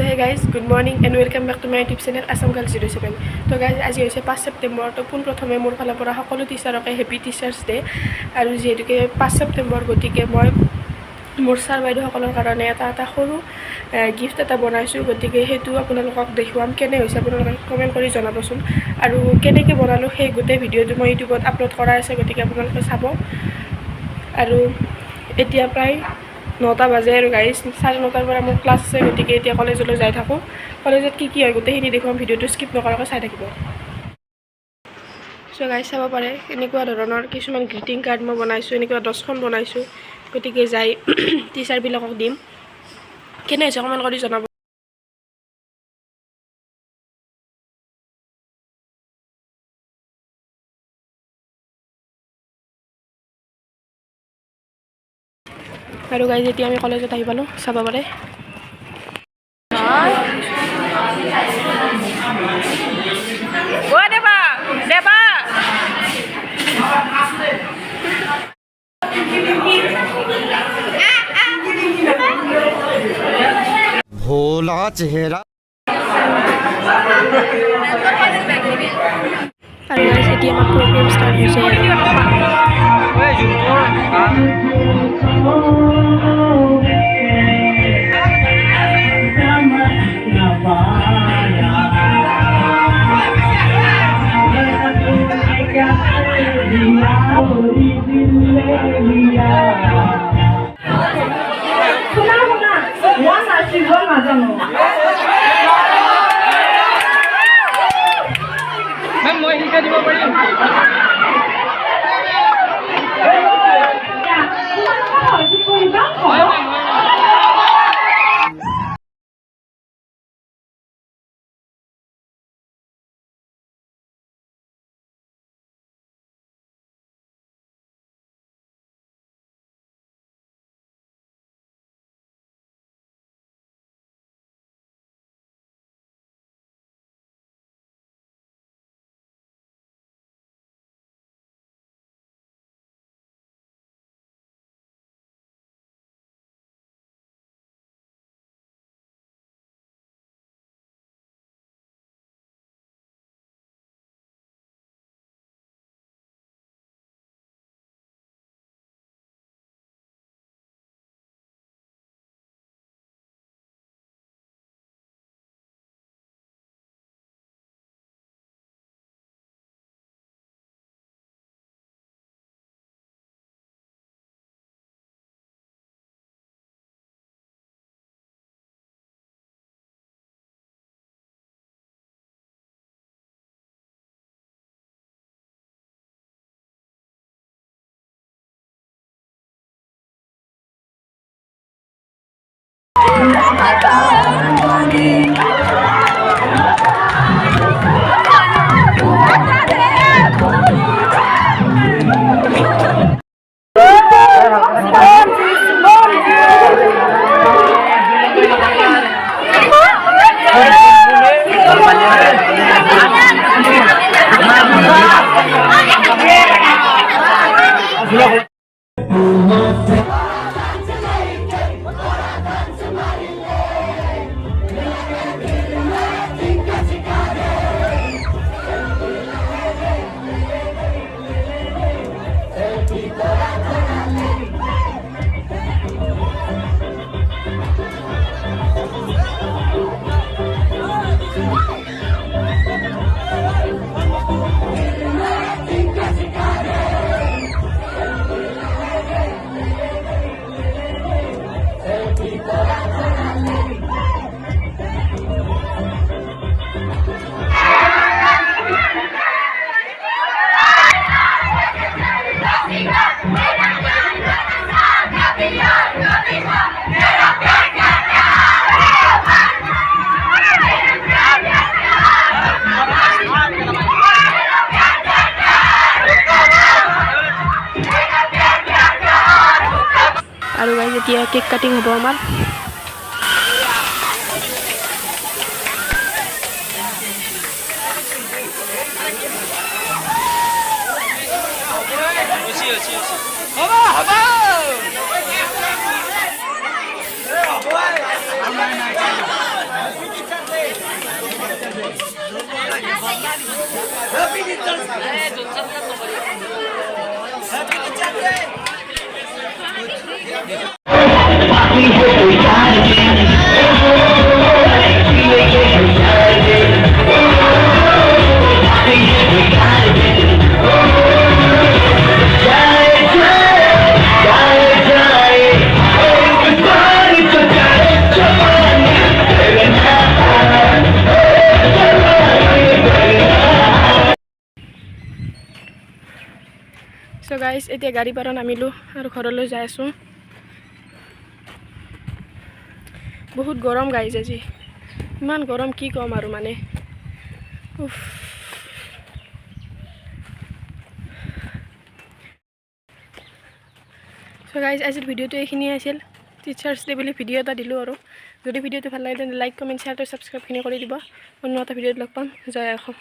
hey guys, good morning and welcome back to my YouTube channel Assam Girl 07. তো guys, আজি হৈছে 5 সেপ্টেম্বৰ। তো পোনপ্ৰথমে মোৰ ফালৰ পৰা সকলো টিচাৰকে হেপী টিচাৰ্ছ ডে। আৰু যেহেতুকে 5 সেপ্টেম্বৰ গতিকে মই মোৰ ছাৰ বাইদেউসকলৰ কাৰণে এটা সৰু গিফট এটা বনাইছোঁ। গতিকে সেইটো আপোনালোকক দেখুৱাম, কেনে হৈছে আপোনালোকে কমেণ্ট কৰি জনাবচোন। আৰু কেনেকৈ বনালোঁ সেই গোটেই ভিডিঅ'টো মই ইউটিউবত আপলোড কৰা আছে, গতিকে আপোনালোকে চাব। আৰু এতিয়া প্ৰায় 9টা বাজে আৰু গাইজ 9:30 পৰা মোৰ ক্লাছ আছে, গতিকে এতিয়া কলেজলৈ যাই থাকোঁ। কলেজত কি হয় গোটেইখিনি দেখুৱাম, ভিডিঅ'টো স্কিপ নকৰাকৈ চাই থাকিব। চ' গাইজ চাব পাৰে এনেকুৱা ধৰণৰ কিছুমান গ্ৰিটিং কাৰ্ড মই বনাইছোঁ, এনেকুৱা 10খন বনাইছোঁ। গতিকে যাই টিচাৰবিলাকক দিম, কেনে হৈছে কমেণ্ট কৰি জনাব। আৰু গাইজ এতিয়া আমি কলেজত আহি পালোঁ, চাব পাৰে। भोला चेहरा আৰু গাইজ এতিয়া আমাৰ প্ৰগ্ৰেম ষ্টাৰ্ট হৈছে। মই শিকাই দিব পাৰিম। আৰু গাইজ এতিয়া কেক কাটিং হ'ব আমাৰ। সো গাইজ এতিয়া গাড়ী পৰা নামিলোঁ আৰু ঘৰলৈ যাই আছোঁ। বহুত গৰম গাইজ আজি, ইমান গৰম কি ক'ম আৰু মানে উফ। চ' গাইজ আজিৰ ভিডিঅ'টো এইখিনিয়ে আছিল। টিচাৰ্ছ ডে বুলি ভিডিঅ' এটা দিলোঁ আৰু যদি ভিডিঅ'টো ভাল লাগে তেন্তে লাইক কমেণ্ট শ্বেয়াৰ আৰু ছাবস্ক্ৰাইবখিনি কৰি দিব। অন্য এটা ভিডিঅ'ত লগ পাম। জয় অসম।